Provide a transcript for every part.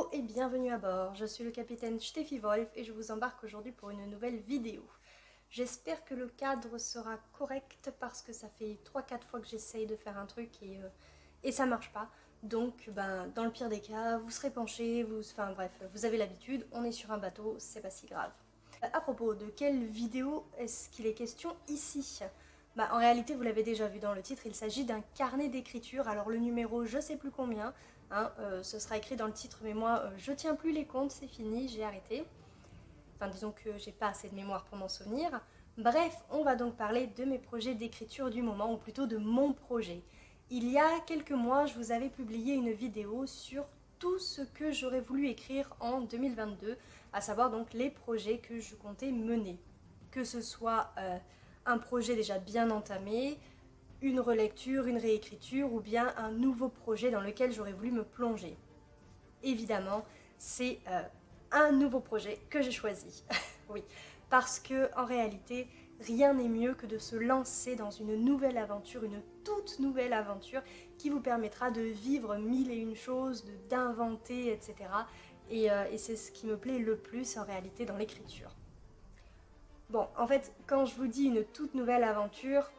Hello et bienvenue à bord, je suis le capitaine Steffi Wolf et je vous embarque aujourd'hui pour une nouvelle vidéo. J'espère que le cadre sera correct parce que ça fait 3-4 fois que j'essaye de faire un truc et ça marche pas. Donc dans le pire des cas, vous serez penché, enfin bref, vous avez l'habitude, on est sur un bateau, c'est pas si grave. À propos, de quelle vidéo est-ce qu'il est question ici? En réalité, vous l'avez déjà vu dans le titre, il s'agit d'un carnet d'écriture. Alors le numéro, je sais plus combien, hein, ce sera écrit dans le titre, mais moi, je tiens plus les comptes, c'est fini, j'ai arrêté. Enfin, disons que j'ai pas assez de mémoire pour m'en souvenir. Bref, on va donc parler de mes projets d'écriture du moment, ou plutôt de mon projet. Il y a quelques mois, je vous avais publié une vidéo sur tout ce que j'aurais voulu écrire en 2022, à savoir donc les projets que je comptais mener. Que ce soit un projet déjà bien entamé, une relecture, une réécriture ou bien un nouveau projet dans lequel j'aurais voulu me plonger. Évidemment, c'est un nouveau projet que j'ai choisi. Oui, parce que en réalité, rien n'est mieux que de se lancer dans une nouvelle aventure, une toute nouvelle aventure qui vous permettra de vivre mille et une choses, d'inventer, etc. Et c'est ce qui me plaît le plus en réalité dans l'écriture. Bon, en fait, quand je vous dis une toute nouvelle aventure,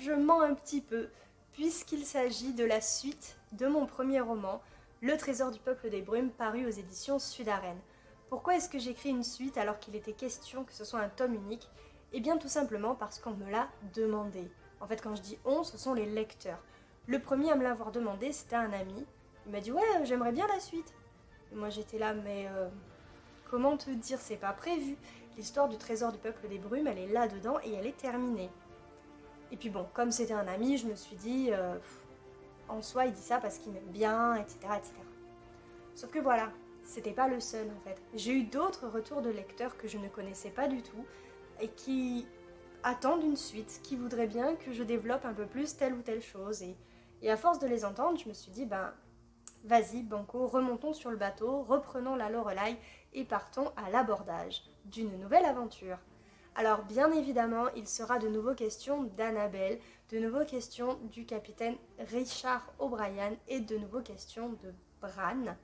je mens un petit peu, puisqu'il s'agit de la suite de mon premier roman, Le Trésor du Peuple des Brumes, paru aux éditions Sud-Arène. Pourquoi est-ce que j'écris une suite alors qu'il était question que ce soit un tome unique? Eh bien tout simplement parce qu'on me l'a demandé. En fait, quand je dis on, ce sont les lecteurs. Le premier à me l'avoir demandé, c'était un ami. Il m'a dit ouais, j'aimerais bien la suite. Et moi j'étais là, mais comment te dire, c'est pas prévu. L'histoire du Trésor du Peuple des Brumes, elle est là-dedans et elle est terminée. Et puis bon, comme c'était un ami, je me suis dit, en soi, il dit ça parce qu'il m'aime bien, etc., etc. Sauf que voilà, c'était pas le seul en fait. J'ai eu d'autres retours de lecteurs que je ne connaissais pas du tout et qui attendent une suite, qui voudraient bien que je développe un peu plus telle ou telle chose. Et à force de les entendre, je me suis dit, vas-y, banco, remontons sur le bateau, reprenons la Loreley et partons à l'abordage d'une nouvelle aventure. Alors bien évidemment, il sera de nouveau question d'Annabelle, de nouveau question du capitaine Richard O'Brien et de nouveau question de Bran,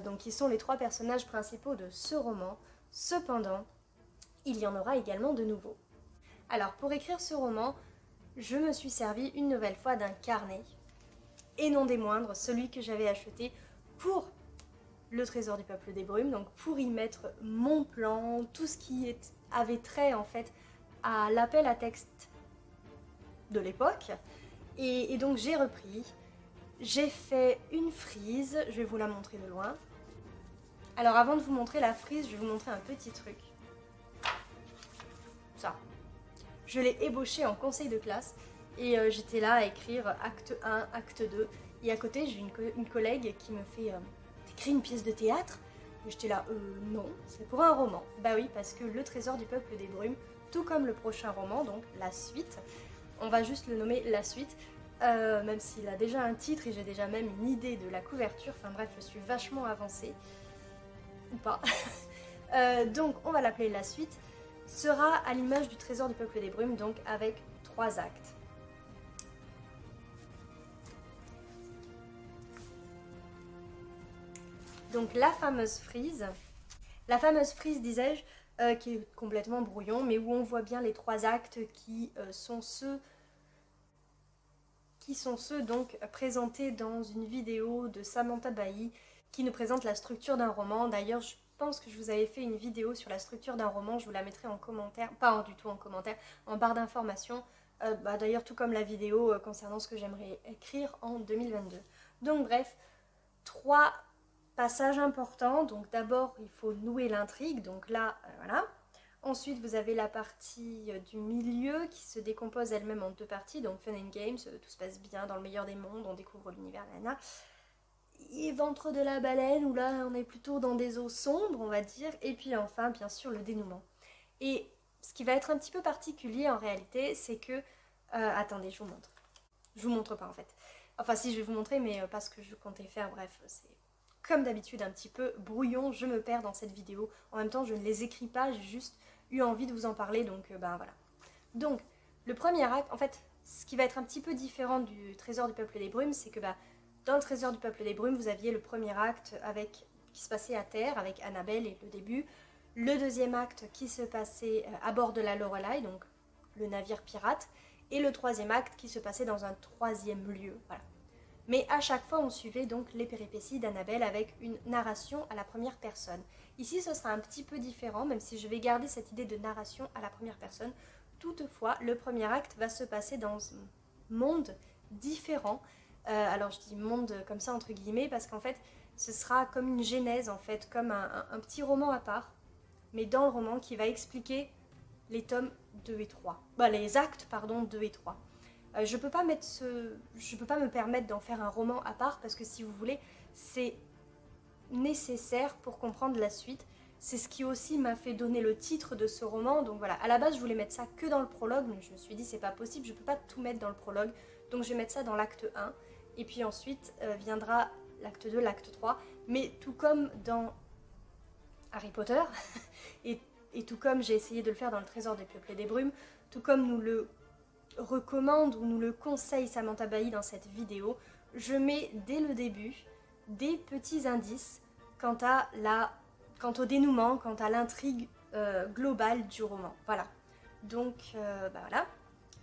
donc qui sont les trois personnages principaux de ce roman. Cependant, il y en aura également de nouveaux. Alors pour écrire ce roman, je me suis servi une nouvelle fois d'un carnet, et non des moindres, celui que j'avais acheté pour le Trésor du Peuple des Brumes, donc pour y mettre mon plan, tout ce qui avait trait en fait à l'appel à texte de l'époque. Et donc j'ai repris, j'ai fait une frise, je vais vous la montrer de loin. Alors avant de vous montrer la frise, je vais vous montrer un petit truc. Ça. Je l'ai ébauché en conseil de classe et j'étais là à écrire acte 1, acte 2. Et à côté, j'ai une collègue qui me fait t'écris une pièce de théâtre? Et j'étais là, non, c'est pour un roman. Bah oui, parce que Le Trésor du Peuple des Brumes, tout comme le prochain roman, donc la suite, on va juste le nommer la suite, même s'il a déjà un titre et j'ai déjà même une idée de la couverture, enfin bref, je suis vachement avancée, ou pas. Donc on va l'appeler la suite, sera à l'image du Trésor du Peuple des Brumes, donc avec 3 actes. Donc la fameuse frise, disais-je, qui est complètement brouillon, mais où on voit bien les 3 actes qui sont ceux donc présentés dans une vidéo de Samantha Bailly qui nous présente la structure d'un roman. D'ailleurs, je pense que je vous avais fait une vidéo sur la structure d'un roman, je vous la mettrai en commentaire, pas du tout en commentaire, en barre d'informations. D'ailleurs, tout comme la vidéo concernant ce que j'aimerais écrire en 2022. Donc bref, 3 passages importants. Donc d'abord, il faut nouer l'intrigue, donc là, voilà. Ensuite, vous avez la partie du milieu qui se décompose elle-même en 2 parties, donc Fun and Games, tout se passe bien dans le meilleur des mondes, on découvre l'univers, nana. Et Ventre de la baleine, où là on est plutôt dans des eaux sombres, on va dire. Et puis enfin, bien sûr, le dénouement. Et ce qui va être un petit peu particulier en réalité, c'est que... attendez, je vous montre. Je vous montre pas en fait. Enfin si, je vais vous montrer, mais pas ce que je comptais faire, bref, c'est... Comme d'habitude, un petit peu brouillon, je me perds dans cette vidéo. En même temps, je ne les écris pas, j'ai juste eu envie de vous en parler, donc voilà. Donc, le premier acte, en fait, ce qui va être un petit peu différent du Trésor du Peuple des Brumes, c'est que dans le Trésor du Peuple des Brumes, vous aviez le premier acte avec qui se passait à terre avec Annabelle et le début. Le deuxième acte qui se passait à bord de la Lorelei, donc le navire pirate. Et le troisième acte qui se passait dans un troisième lieu. Voilà. Mais à chaque fois, on suivait donc les péripéties d'Annabelle avec une narration à la première personne. Ici, ce sera un petit peu différent, même si je vais garder cette idée de narration à la première personne. Toutefois, le premier acte va se passer dans un monde différent. Alors, je dis monde comme ça entre guillemets, parce qu'en fait, ce sera comme une genèse, en fait, comme un petit roman à part, mais dans le roman qui va expliquer les tomes 2 et 3. Les actes, pardon, 2 et 3. Je peux pas me permettre d'en faire un roman à part parce que si vous voulez, c'est nécessaire pour comprendre la suite. C'est ce qui aussi m'a fait donner le titre de ce roman. Donc voilà, à la base je voulais mettre ça que dans le prologue, mais je me suis dit c'est pas possible, je peux pas tout mettre dans le prologue. Donc je vais mettre ça dans l'acte 1. Et puis ensuite viendra l'acte 2, l'acte 3. Mais tout comme dans Harry Potter, et tout comme j'ai essayé de le faire dans le Trésor des Peuples et des Brumes, tout comme nous le recommande ou nous le conseille Samantha Bailly dans cette vidéo, je mets dès le début des petits indices quant au dénouement, quant à l'intrigue globale du roman. Voilà. Donc voilà.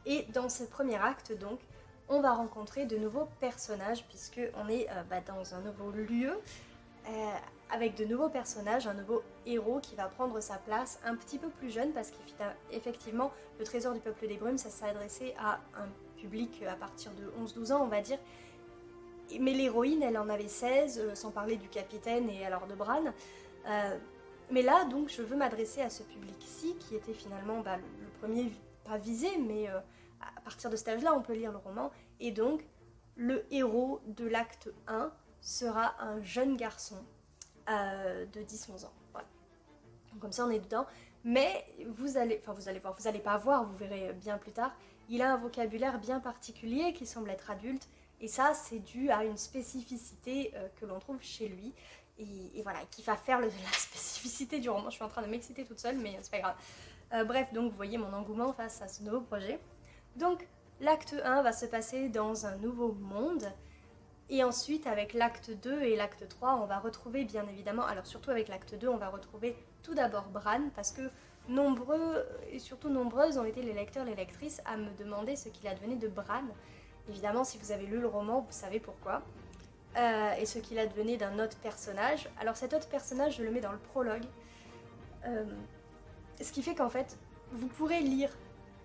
Et dans ce premier acte, donc, on va rencontrer de nouveaux personnages puisque on est dans un nouveau lieu. Avec de nouveaux personnages, un nouveau héros qui va prendre sa place un petit peu plus jeune parce qu'effectivement le Trésor du Peuple des Brumes ça s'adressait à un public à partir de 11-12 ans on va dire, mais l'héroïne elle en avait 16, sans parler du capitaine et alors de Bran, mais là donc je veux m'adresser à ce public-ci qui était finalement le premier pas visé, mais à partir de cet âge-là on peut lire le roman, et donc le héros de l'acte 1 sera un jeune garçon de 10-11 ans. Voilà. Donc comme ça on est dedans. Mais vous allez voir, vous allez pas voir, vous verrez bien plus tard, il a un vocabulaire bien particulier qui semble être adulte, et ça c'est dû à une spécificité que l'on trouve chez lui, et voilà, qui va faire la spécificité du roman. Je suis en train de m'exciter toute seule, mais c'est pas grave. Bref, donc vous voyez mon engouement face à ce nouveau projet. Donc l'acte 1 va se passer dans un nouveau monde. Et ensuite, avec l'acte 2 et l'acte 3, on va retrouver bien évidemment, alors surtout avec l'acte 2, on va retrouver tout d'abord Bran, parce que nombreux, et surtout nombreuses ont été les lecteurs et les lectrices à me demander ce qu'il advenait de Bran. Évidemment, si vous avez lu le roman, vous savez pourquoi. Et ce qu'il advenait d'un autre personnage. Alors cet autre personnage, je le mets dans le prologue. Ce qui fait qu'en fait, vous pourrez lire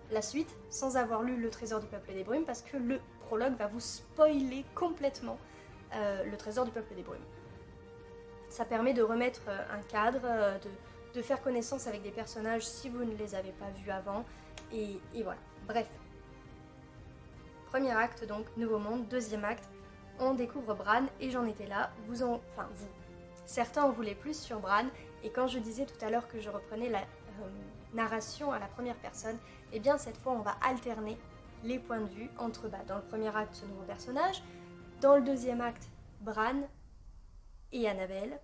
la suite sans avoir lu Le Trésor du Peuple et des Brumes, parce que le prologue va vous spoiler complètement Le Trésor du Peuple et des Brumes. Ça permet de remettre un cadre, de faire connaissance avec des personnages si vous ne les avez pas vus avant, et voilà. Bref. Premier acte donc, nouveau monde. Deuxième acte, on découvre Bran, et j'en étais là. Vous. Certains en voulaient plus sur Bran, et quand je disais tout à l'heure que je reprenais la narration à la première personne, et bien cette fois on va alterner les points de vue entre dans le premier acte ce nouveau personnage, dans le deuxième acte Bran et Annabelle,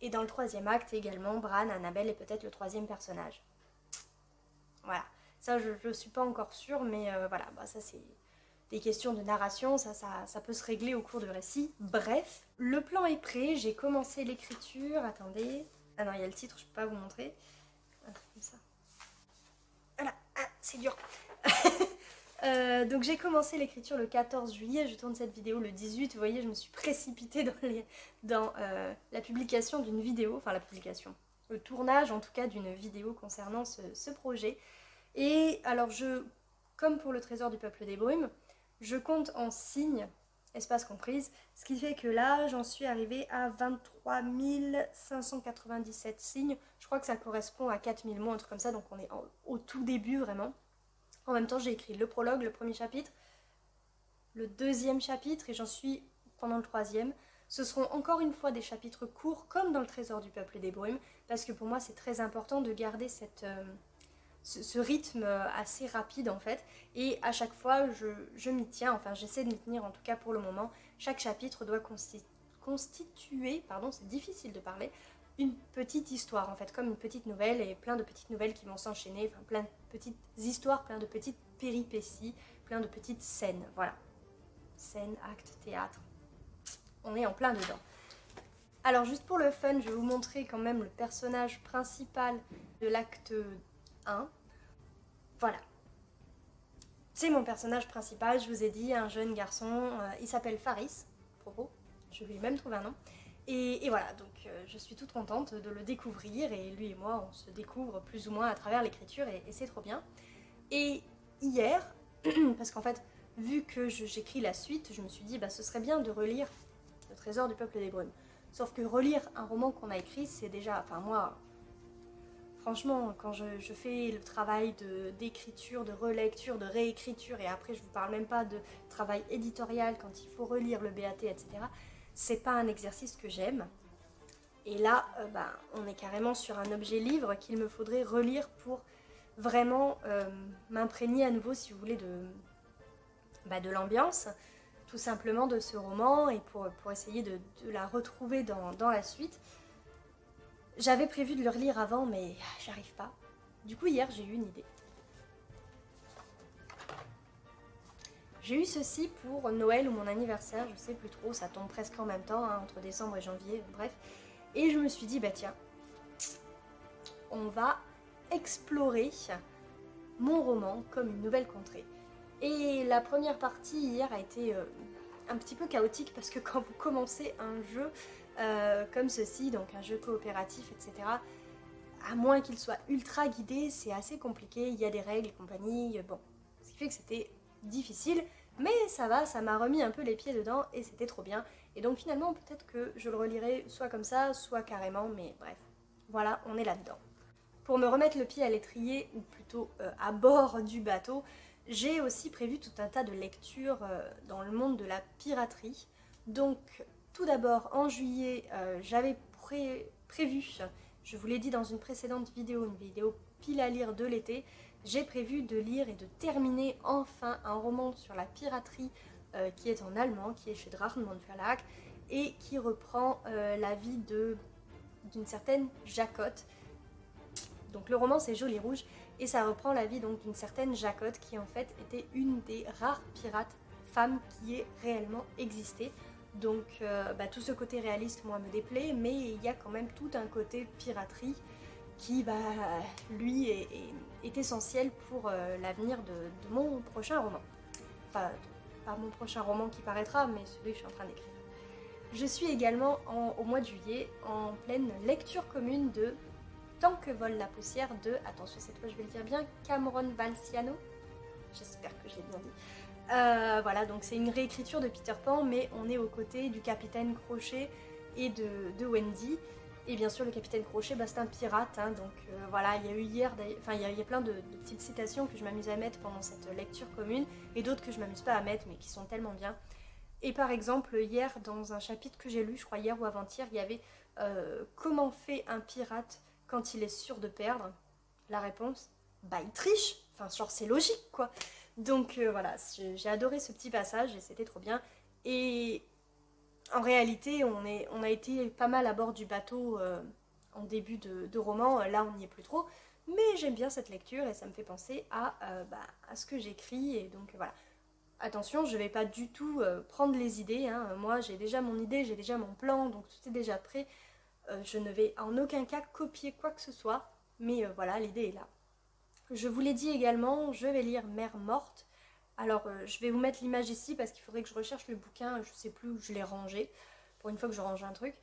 et dans le troisième acte également Bran, Annabelle et peut-être le troisième personnage. Voilà, ça je suis pas encore sûre, mais voilà, ça c'est des questions de narration, ça peut se régler au cours du récit. Bref, le plan est prêt, j'ai commencé l'écriture, attendez, ah non il y a le titre, je peux pas vous montrer, comme ça. Voilà, c'est dur. Donc j'ai commencé l'écriture le 14 juillet, je tourne cette vidéo le 18, vous voyez je me suis précipitée dans la publication d'une vidéo, enfin la publication, le tournage en tout cas d'une vidéo concernant ce projet. Et alors comme pour le Trésor du Peuple des Brumes, je compte en signes, espace comprise, ce qui fait que là j'en suis arrivée à 23 597 signes, je crois que ça correspond à 4000 mots, un truc comme ça, donc on est au tout début vraiment. En même temps, j'ai écrit le prologue, le premier chapitre, le deuxième chapitre, et j'en suis pendant le troisième. Ce seront encore une fois des chapitres courts, comme dans le Trésor du Peuple et des Brumes, parce que pour moi, c'est très important de garder ce rythme assez rapide, en fait. Et à chaque fois, je m'y tiens, enfin, j'essaie de m'y tenir, en tout cas pour le moment. Chaque chapitre doit constituer, pardon, c'est difficile de parler, une petite histoire en fait, comme une petite nouvelle, et plein de petites nouvelles qui vont s'enchaîner, enfin plein de petites histoires, plein de petites péripéties, plein de petites scènes, voilà. Scènes, actes, théâtre, on est en plein dedans. Alors juste pour le fun, je vais vous montrer quand même le personnage principal de l'acte 1. Voilà. C'est mon personnage principal, je vous ai dit, un jeune garçon, il s'appelle Faris, propos, je lui ai même trouvé un nom. Et voilà, donc je suis toute contente de le découvrir, et lui et moi, on se découvre plus ou moins à travers l'écriture, et c'est trop bien. Et hier, parce qu'en fait, vu que j'écris la suite, je me suis dit, bah ce serait bien de relire Le Trésor du Peuple des Brumes. Sauf que relire un roman qu'on a écrit, c'est déjà, enfin moi, franchement, quand je fais le travail d'écriture, de relecture, de réécriture, et après je vous parle même pas de travail éditorial quand il faut relire le BAT, etc., c'est pas un exercice que j'aime. Et là, on est carrément sur un objet livre qu'il me faudrait relire pour vraiment m'imprégner à nouveau, si vous voulez, de l'ambiance, tout simplement de ce roman, et pour essayer de la retrouver dans la suite. J'avais prévu de le relire avant, mais j'arrive pas. Du coup, hier, j'ai eu une idée. J'ai eu ceci pour Noël ou mon anniversaire, je sais plus trop, ça tombe presque en même temps, hein, entre décembre et janvier, bref. Et je me suis dit, bah tiens, on va explorer mon roman comme une nouvelle contrée. Et la première partie hier a été un petit peu chaotique, parce que quand vous commencez un jeu comme ceci, donc un jeu coopératif, etc., à moins qu'il soit ultra guidé, c'est assez compliqué, il y a des règles et compagnie, bon. Ce qui fait que c'était difficile, mais ça va, ça m'a remis un peu les pieds dedans, et c'était trop bien. Et donc finalement, peut-être que je le relirai soit comme ça, soit carrément, mais bref. Voilà, on est là-dedans. Pour me remettre le pied à l'étrier, ou plutôt à bord du bateau, j'ai aussi prévu tout un tas de lectures dans le monde de la piraterie. Donc, tout d'abord, en juillet, j'avais prévu, je vous l'ai dit dans une précédente vidéo, une vidéo pile à lire de l'été, j'ai prévu de lire et de terminer enfin un roman sur la piraterie qui est en allemand, qui est chez Drachenmond Verlag, et qui reprend la vie d'une certaine Jacotte. Donc le roman c'est Jolie Rouge, et ça reprend la vie donc d'une certaine Jacotte qui en fait était une des rares pirates femmes qui ait réellement existé. Donc tout ce côté réaliste moi me déplaît, mais il y a quand même tout un côté piraterie qui lui est essentiel pour l'avenir de mon prochain roman. Enfin, pas mon prochain roman qui paraîtra, mais celui que je suis en train d'écrire. Je suis également au mois de juillet en pleine lecture commune de Tant que vole la poussière de, attention cette fois je vais le dire bien, Cameron Valciano. J'espère que je l'ai bien dit. Voilà, donc c'est une réécriture de Peter Pan, mais on est aux côtés du capitaine Crochet et de Wendy. Et bien sûr, le capitaine Crochet, c'est un pirate, hein, donc voilà, il y a eu hier, enfin il y a plein de petites citations que je m'amuse à mettre pendant cette lecture commune, et d'autres que je m'amuse pas à mettre, mais qui sont tellement bien. Et par exemple, hier, dans un chapitre que j'ai lu, je crois hier ou avant-hier, il y avait comment fait un pirate quand il est sûr de perdre. La réponse, il triche, enfin genre c'est logique quoi. Donc voilà, j'ai adoré ce petit passage et c'était trop bien. Et en réalité, on a été pas mal à bord du bateau en début de roman, là on n'y est plus trop, mais j'aime bien cette lecture et ça me fait penser à ce que j'écris, et donc voilà. Attention, je vais pas du tout prendre les idées, hein. Moi j'ai déjà mon idée, j'ai déjà mon plan, donc tout est déjà prêt. Je ne vais en aucun cas copier quoi que ce soit, mais voilà, l'idée est là. Je vous l'ai dit également, je vais lire Mère morte. Alors, je vais vous mettre l'image ici parce qu'il faudrait que je recherche le bouquin, je sais plus où je l'ai rangé, pour une fois que je range un truc.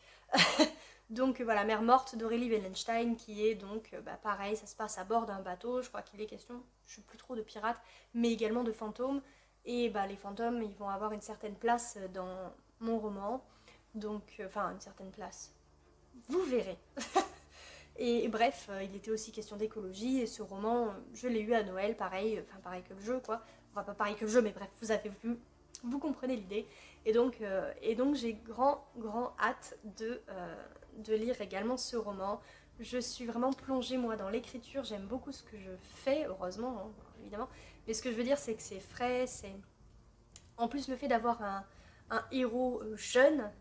Donc voilà, Mère morte d'Aurélie Wellenstein, qui est donc, pareil, ça se passe à bord d'un bateau, je crois qu'il est question, je suis plus trop de pirates, mais également de fantômes. Et les fantômes, ils vont avoir une certaine place dans mon roman, donc, enfin, une certaine place. Vous verrez. Et bref, il était aussi question d'écologie, et ce roman, je l'ai eu à Noël, pareil, enfin pareil que le jeu quoi. Enfin pas pareil que le jeu, mais bref, vous avez vu, vous comprenez l'idée. Et donc j'ai grand hâte de lire également ce roman. Je suis vraiment plongée moi dans l'écriture, j'aime beaucoup ce que je fais, heureusement, hein, évidemment. Mais ce que je veux dire c'est que c'est frais, c'est... En plus le fait d'avoir un héros jeune,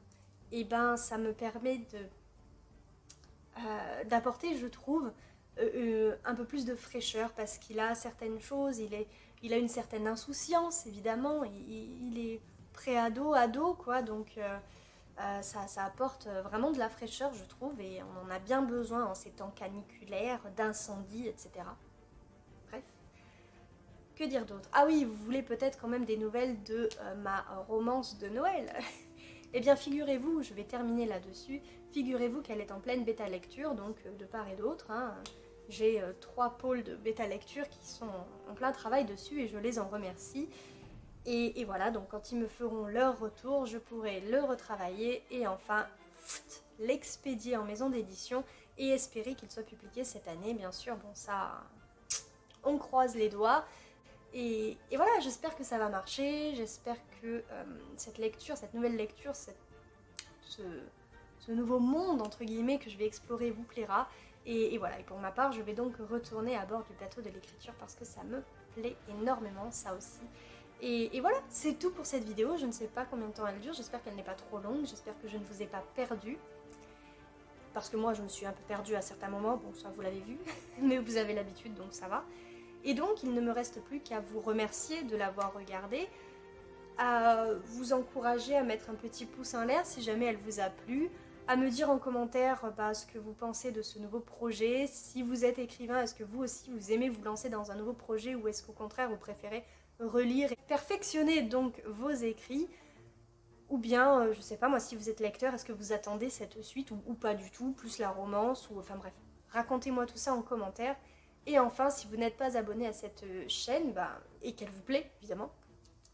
et ça me permet d'apporter, je trouve, un peu plus de fraîcheur, parce qu'il a certaines choses, il a une certaine insouciance, évidemment, il est pré-ado, ado, quoi, donc Ça apporte vraiment de la fraîcheur, je trouve, et on en a bien besoin en ces temps caniculaires, d'incendies, etc. Bref. Que dire d'autre? Ah oui, vous voulez peut-être quand même des nouvelles de ma romance de Noël. Eh bien, figurez-vous, je vais terminer là-dessus, figurez-vous qu'elle est en pleine bêta lecture, donc de part et d'autre. Hein. J'ai 3 pôles de bêta lecture qui sont en plein travail dessus et je les en remercie. Et voilà, donc quand ils me feront leur retour, je pourrai le retravailler et enfin l'expédier en maison d'édition et espérer qu'il soit publié cette année. Bien sûr, bon ça, on croise les doigts. Et voilà, j'espère que ça va marcher, j'espère que cette lecture, cette nouvelle lecture, ce nouveau monde entre guillemets que je vais explorer vous plaira. Et voilà, et pour ma part, je vais donc retourner à bord du plateau de l'écriture parce que ça me plaît énormément, ça aussi. Et voilà, c'est tout pour cette vidéo, je ne sais pas combien de temps elle dure, j'espère qu'elle n'est pas trop longue, j'espère que je ne vous ai pas perdu. Parce que moi je me suis un peu perdue à certains moments, bon ça vous l'avez vu, mais vous avez l'habitude donc ça va. Et donc il ne me reste plus qu'à vous remercier de l'avoir regardé, à vous encourager à mettre un petit pouce en l'air si jamais elle vous a plu, à me dire en commentaire ce que vous pensez de ce nouveau projet, si vous êtes écrivain, est-ce que vous aussi vous aimez vous lancer dans un nouveau projet ou est-ce qu'au contraire vous préférez relire et perfectionner donc vos écrits, ou bien, je sais pas moi, si vous êtes lecteur, est-ce que vous attendez cette suite ou pas du tout, plus la romance, ou enfin bref, racontez-moi tout ça en commentaire. Et enfin, si vous n'êtes pas abonné à cette chaîne, et qu'elle vous plaît évidemment,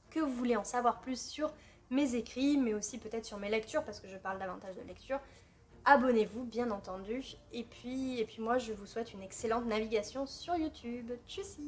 que vous voulez en savoir plus sur mes écrits, mais aussi peut-être sur mes lectures, parce que je parle davantage de lecture, abonnez-vous bien entendu. Et puis moi je vous souhaite une excellente navigation sur YouTube. Tchuss!